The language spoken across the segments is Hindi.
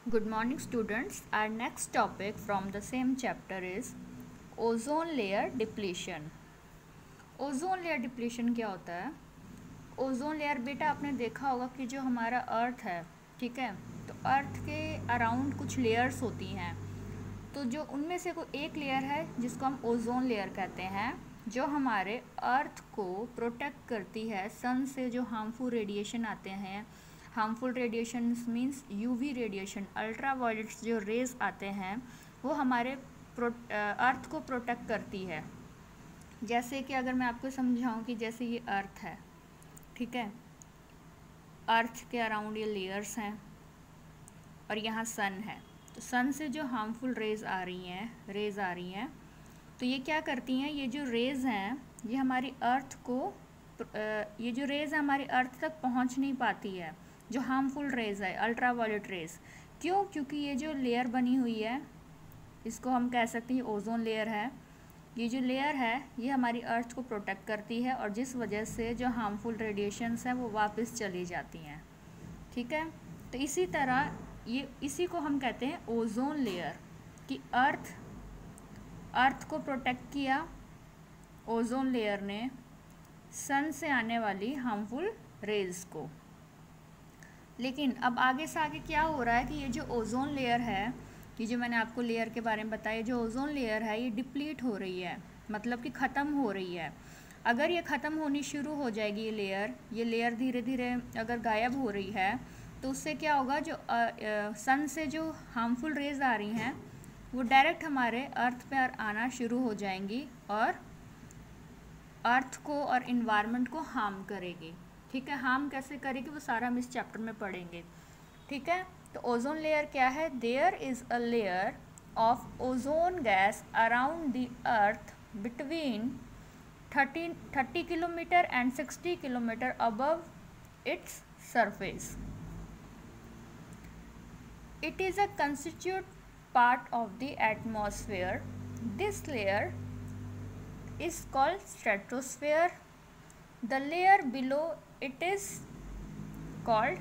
Good morning students. Our next topic from the same chapter is ozone layer depletion. Ozone layer depletion क्या होता है? ओजोन लेयर बेटा आपने देखा होगा कि जो हमारा अर्थ है, ठीक है, तो अर्थ के अराउंड कुछ लेयर्स होती हैं। तो जो उनमें से कोई एक लेयर है जिसको हम ओजोन लेयर कहते हैं, जो हमारे अर्थ को प्रोटेक्ट करती है सन से जो हार्मफुल रेडिएशन आते हैं। Harmful radiation means UV radiation, ultraviolets जो रेज आते हैं वो हमारे अर्थ को प्रोटेक्ट करती है। जैसे कि अगर मैं आपको समझाऊं कि जैसे ये अर्थ है, ठीक है, अर्थ के अराउंड ये लेयर्स हैं और यहाँ सन है। तो सन से जो हार्मफुल रेज आ रही हैं तो ये क्या करती हैं, ये जो रेज हैं ये हमारी अर्थ को ये जो रेज है हमारी अर्थ तक पहुँच नहीं पाती है, जो हार्मफुल रेज है अल्ट्रावायलेट रेज। क्यों? क्योंकि ये जो लेयर बनी हुई है इसको हम कह सकते हैं ओजोन लेयर है। ये जो लेयर है ये हमारी अर्थ को प्रोटेक्ट करती है और जिस वजह से जो हार्मफुल रेडिएशंस हैं वो वापस चली जाती हैं, ठीक है। तो इसी तरह इसी को हम कहते हैं ओजोन लेयर, कि अर्थ को प्रोटेक्ट किया ओजोन लेयर ने सन से आने वाली हार्मफुल रेज को। लेकिन अब आगे से आगे क्या हो रहा है कि ये जो ओजोन लेयर है, ये जो मैंने आपको लेयर के बारे में बताया, जो ओजोन लेयर है ये डिप्लीट हो रही है, मतलब कि ख़त्म हो रही है। अगर ये ख़त्म होनी शुरू हो जाएगी ये लेयर धीरे धीरे अगर गायब हो रही है तो उससे क्या होगा, जो सन से जो हार्मफुल रेज आ रही हैं वो डायरेक्ट हमारे अर्थ पर आना शुरू हो जाएंगी और अर्थ को और इन्वायरमेंट को हार्म करेगी, ठीक है। हार्म कैसे करेगी वो सारा हम इस चैप्टर में पढ़ेंगे, ठीक है। तो ओजोन लेयर क्या है? There is a layer of ozone gas around the earth between 30 kilometre and 60 kilometre above its surface. It is a constituent part of the atmosphere. This layer is called stratosphere. The layer below it is called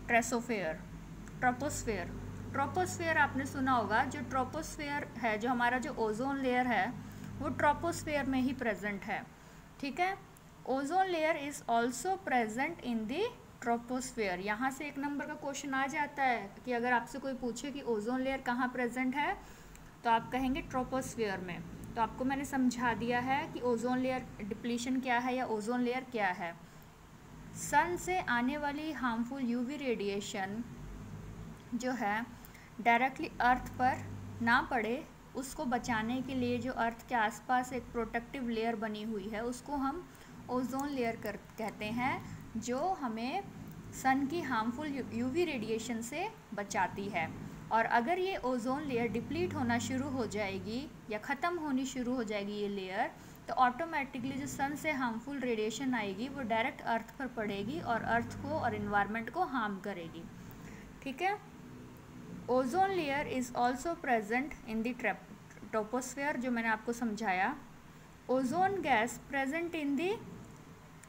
troposphere. Troposphere आपने सुना होगा। जो ट्रोपोस्फेयर है, जो हमारा जो ओजोन लेयर है वो ट्रोपोस्फेयर में ही प्रेजेंट है, ठीक है। Ozone layer is also present in the troposphere. यहाँ से एक नंबर का क्वेश्चन आ जाता है कि अगर आपसे कोई पूछे कि ओजोन लेयर कहाँ प्रेजेंट है तो आप कहेंगे ट्रोपोस्फेयर में। तो आपको मैंने समझा दिया है कि ओजोन लेयर डिप्लीशन क्या है या ओजोन लेयर क्या है। सन से आने वाली हार्मफुल यूवी रेडिएशन जो है डायरेक्टली अर्थ पर ना पड़े, उसको बचाने के लिए जो अर्थ के आसपास एक प्रोटेक्टिव लेयर बनी हुई है उसको हम ओजोन लेयर कहते हैं, जो हमें सन की हार्मफुल यूवी रेडिएशन से बचाती है। और अगर ये ओजोन लेयर डिप्लीट होना शुरू हो जाएगी या ख़त्म होनी शुरू हो जाएगी ये लेयर, तो ऑटोमेटिकली जो सन से हार्मफुल रेडिएशन आएगी वो डायरेक्ट अर्थ पर पड़ेगी और अर्थ को और इन्वायरमेंट को हार्म करेगी, ठीक है। Ozone layer is also present in the troposphere, जो मैंने आपको समझाया। ओजोन गैस प्रेजेंट इन दी,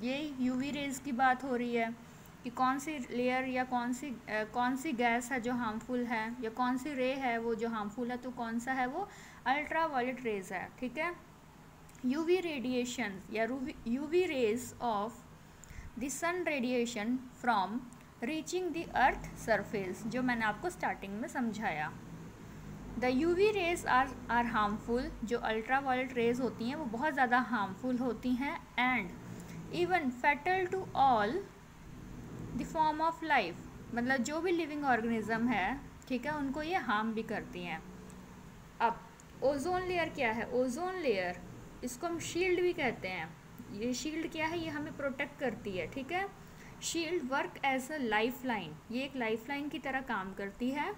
ये यूवी रेज की बात हो रही है कि कौन सी लेयर या कौन सी गैस है जो हार्मफुल है या कौन सी रे है वो जो हार्मफुल है, तो कौन सा है वो? अल्ट्रावायलेट रेज है, ठीक है। यूवी रेडिएशन या UV rays of the sun radiation from reaching the earth surface, जो मैंने आपको स्टार्टिंग में समझाया। The UV rays are harmful. जो अल्ट्रावायलेट रेज होती हैं वो बहुत ज़्यादा हार्मफुल होती हैं and even fatal to all the form of life, मतलब जो भी लिविंग ऑर्गेनिज्म है, ठीक है, उनको ये हार्म भी करती हैं। अब ओजोन लेयर क्या है? ओजोन लेयर, इसको हम शील्ड भी कहते हैं। ये शील्ड क्या है? ये हमें प्रोटेक्ट करती है, ठीक है। Shield work as a life line, ये एक लाइफ लाइन की तरह काम करती है,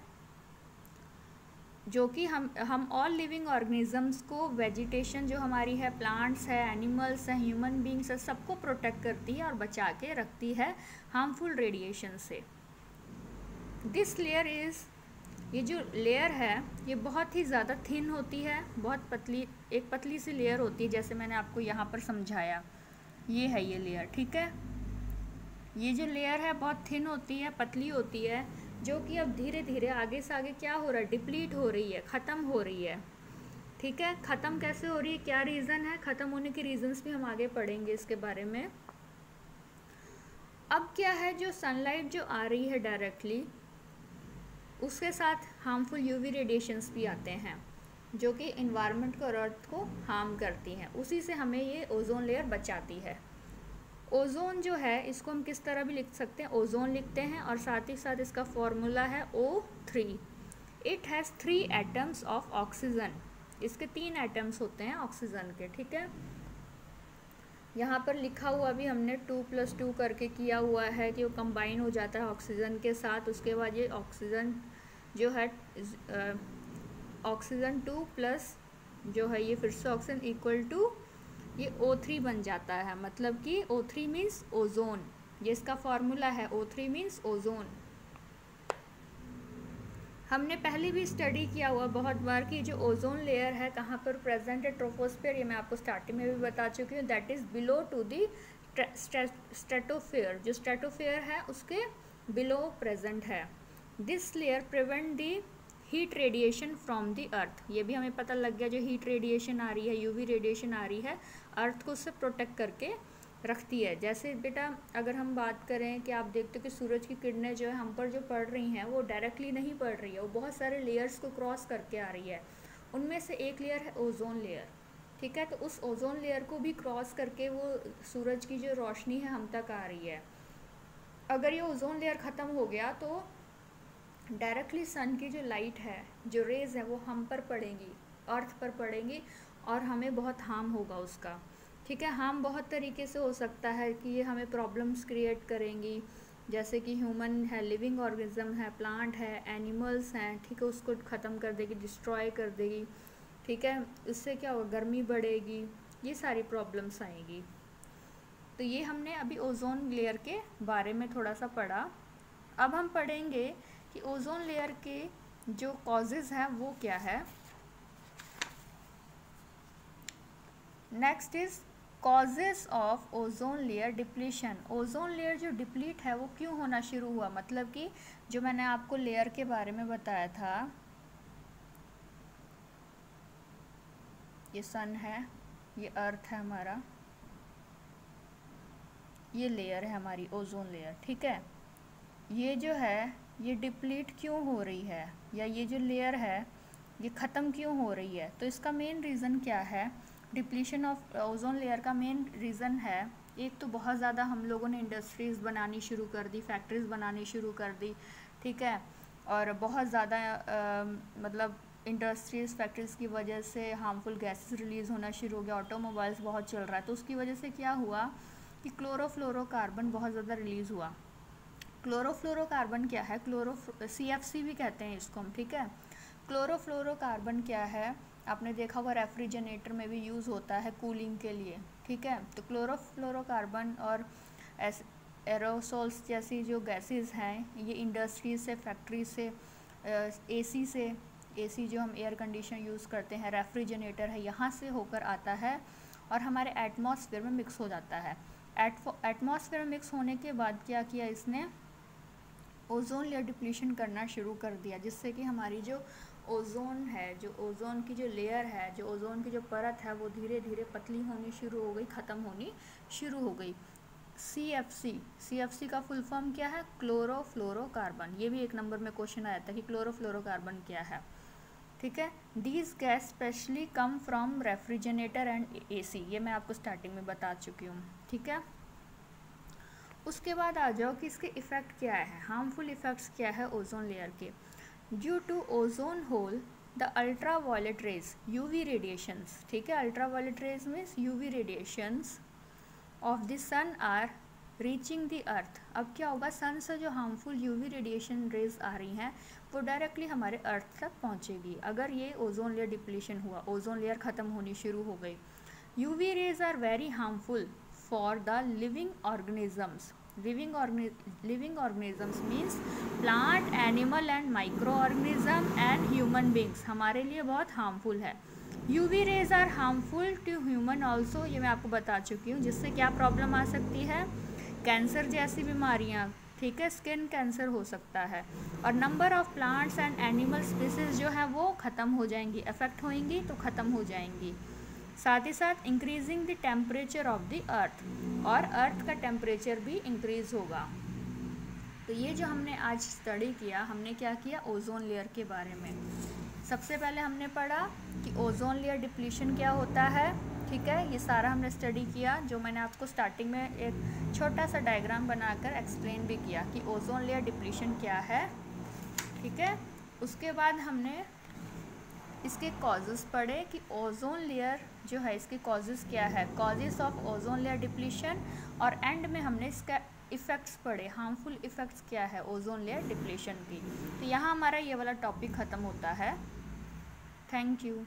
जो कि हम ऑल लिविंग ऑर्गेनिजम्स को, वेजिटेशन जो हमारी है, प्लांट्स है, एनिमल्स हैं, ह्यूमन बींग्स है, सबको प्रोटेक्ट करती है और बचा के रखती है हार्मफुल रेडिएशन से। दिस लेयर इज़, ये जो लेयर है ये बहुत ही ज़्यादा थिन होती है, बहुत पतली, एक पतली सी लेयर होती है, जैसे मैंने आपको यहाँ पर समझाया। ये है ये लेयर, ठीक है। ये जो लेयर है बहुत थिन होती है, पतली होती है, जो कि अब धीरे धीरे आगे से आगे क्या हो रहा है, डिप्लीट हो रही है, ख़त्म हो रही है। ठीक है, ख़त्म कैसे हो रही है, क्या रीज़न है, ख़त्म होने के रीजंस भी हम आगे पढ़ेंगे इसके बारे में। अब क्या है, जो सनलाइट जो आ रही है डायरेक्टली, उसके साथ हार्मफुल यूवी रेडिएशंस भी आते हैं जो कि इन्वायरमेंट को और अर्थ को हार्म करती हैं। उसी से हमें ये ओजोन लेयर बचाती है। ओजोन जो है इसको हम किस तरह भी लिख सकते हैं, ओजोन लिखते हैं, और साथ ही साथ इसका फॉर्मूला है O3। It has 3 atoms of oxygen. इसके 3 एटम्स होते हैं ऑक्सीजन के। ठीक है, यहाँ पर लिखा हुआ भी हमने 2+2 करके किया हुआ है कि वो कंबाइन हो जाता है ऑक्सीजन के साथ। उसके बाद ये ऑक्सीजन जो है ऑक्सीजन 2 प्लस जो है ये फिर से ऑक्सीजन इक्वल टू ये O3 बन जाता है। मतलब कि O3 मीन्स ओजोन, ये इसका फॉर्मूला है। O3 means ozone. हमने पहले भी स्टडी किया हुआ बहुत बार कि जो ओजोन लेयर है कहाँ पर प्रेजेंट है, ट्रोपोस्फेयर, ये मैं आपको स्टार्टिंग में भी बता चुकी हूँ। That is below to the stratosphere. जो स्ट्रेटोफेयर है उसके बिलो प्रेजेंट है। This layer prevent the heat radiation from the earth. ये भी हमें पता लग गया, जो हीट रेडिएशन आ रही है, यूवी रेडिएशन आ रही है, अर्थ को उससे प्रोटेक्ट करके रखती है। जैसे बेटा अगर हम बात करें कि आप देखते हो कि सूरज की किरणें जो है हम पर जो पड़ रही हैं वो डायरेक्टली नहीं पड़ रही है, वो बहुत सारे लेयर्स को क्रॉस करके आ रही है। उनमें से एक लेयर है ओजोन लेयर। ठीक है, तो उस ओजोन लेयर को भी क्रॉस करके वो सूरज की जो रोशनी है हम तक आ रही है। अगर ये ओजोन लेयर ख़त्म हो गया तो डायरेक्टली सन की जो लाइट है, जो रेज़ है, वो हम पर पड़ेंगी, अर्थ पर पड़ेंगी, और हमें बहुत हार्म होगा उसका। ठीक है, हार्म बहुत तरीके से हो सकता है कि ये हमें प्रॉब्लम्स क्रिएट करेंगी, जैसे कि ह्यूमन है, लिविंग ऑर्गेनिज्म है, प्लांट है, एनिमल्स हैं। ठीक है, उसको ख़त्म कर देगी, डिस्ट्रॉय कर देगी। ठीक है, इससे क्या होगा, गर्मी बढ़ेगी, ये सारी प्रॉब्लम्स आएंगी। तो ये हमने अभी ओजोन लेयर के बारे में थोड़ा सा पढ़ा। अब हम पढ़ेंगे कि ओजोन लेयर के जो कॉजेज़ हैं वो क्या है। Next is causes of ozone layer depletion. Ozone layer जो डिप्लीट है वो क्यों होना शुरू हुआ, मतलब कि जो मैंने आपको लेयर के बारे में बताया था, ये सन है, ये अर्थ है हमारा, ये लेयर है हमारी ओजोन लेयर। ठीक है, ये जो है ये डिप्लीट क्यों हो रही है, या ये जो लेयर है ये ख़त्म क्यों हो रही है, तो इसका मेन रीज़न क्या है। डिप्लीशन ऑफ ओजोन लेयर का मेन रीज़न है, एक तो बहुत ज़्यादा हम लोगों ने इंडस्ट्रीज़ बनानी शुरू कर दी, फैक्ट्रीज़ बनानी शुरू कर दी। ठीक है, और बहुत ज़्यादा मतलब इंडस्ट्रीज़ फैक्ट्रीज़ की वजह से हार्मफुल गैसेस रिलीज़ होना शुरू हो गया, ऑटोमोबाइल्स बहुत चल रहा है, तो उसकी वजह से क्या हुआ कि क्लोरोफ्लोरोकार्बन बहुत ज़्यादा रिलीज़ हुआ। क्लोरोफ्लोरोकार्बन क्या है, CFC भी कहते हैं इसको हम। ठीक है, क्लोरोफ्लोरोकार्बन क्या है, आपने देखा होगा रेफ्रिजरेटर में भी यूज़ होता है कूलिंग के लिए। ठीक है, तो क्लोरोफ्लोरोकार्बन और एरोसोल्स जैसी जो गैसेस हैं ये इंडस्ट्री से, फैक्ट्री से, AC जो हम एयर कंडीशन यूज़ करते हैं, रेफ्रिजरेटर है, यहाँ से होकर आता है और हमारे एटमॉस्फेयर में मिक्स हो जाता है। एटमॉस्फेयर में मिक्स होने के बाद क्या किया इसने, ओजोन लेयर डिप्लीशन करना शुरू कर दिया, जिससे कि हमारी जो ओजोन है, जो ओजोन की जो लेयर है, जो ओजोन की जो परत है वो धीरे धीरे पतली होनी शुरू हो गई, ख़त्म होनी शुरू हो गई। CFC का फुल फॉर्म क्या है, क्लोरोफ्लोरोकार्बन। ये भी 1 नंबर में क्वेश्चन आया था कि क्लोरोफ्लोरोकार्बन क्या है। ठीक है, these gas specially come from refrigerator and AC, ये मैं आपको स्टार्टिंग में बता चुकी हूँ। ठीक है, उसके बाद आ जाओ कि इसके इफ़ेक्ट क्या है, हार्मफुल इफ़ेक्ट्स क्या है ओजोन लेयर के। Due to ozone hole the ultraviolet rays, UV radiations. ठीक है, ultraviolet rays means UV radiations of the sun are reaching the earth. अब क्या होगा, सन से जो हार्मफुल UV रेडिएशन रेज आ रही हैं वो डायरेक्टली हमारे अर्थ तक पहुंचेगी अगर ये ओजोन लेयर डिप्लीशन हुआ, ओजोन लेयर ख़त्म होनी शुरू हो गई। UV rays are very harmful for the living organisms. Living organisms means plant, animal and microorganism and human beings, हमारे लिए बहुत हार्मफुल है। UV rays are harmful to human also, ये मैं आपको बता चुकी हूँ, जिससे क्या प्रॉब्लम आ सकती है, कैंसर जैसी बीमारियाँ, ठीक है, स्किन कैंसर हो सकता है। और number of plants and animal species जो है वो ख़त्म हो जाएंगी, अफेक्ट होंगी तो ख़त्म हो जाएंगी। साथ ही साथ increasing the temperature of the earth, और अर्थ का टेम्परेचर भी इंक्रीज़ होगा। तो ये जो हमने आज स्टडी किया, हमने क्या किया, ओजोन लेयर के बारे में। सबसे पहले हमने पढ़ा कि ओजोन लेयर डिप्लीशन क्या होता है, ठीक है, ये सारा हमने स्टडी किया, जो मैंने आपको स्टार्टिंग में एक छोटा सा डायग्राम बनाकर एक्सप्लेन भी किया कि ओजोन लेयर डिप्लीशन क्या है, ठीक है। उसके बाद हमने इसके कॉजेज़ पढ़े कि ओजोन लेयर जो है इसके कॉजेज़ क्या है, causes of ozone layer depletion, और एंड में हमने इसका इफ़ेक्ट्स पढ़े, हार्मफुल इफ़ेक्ट्स क्या है ओजोन लेयर डिप्लीशन की। तो यहाँ हमारा ये वाला टॉपिक ख़त्म होता है। Thank you.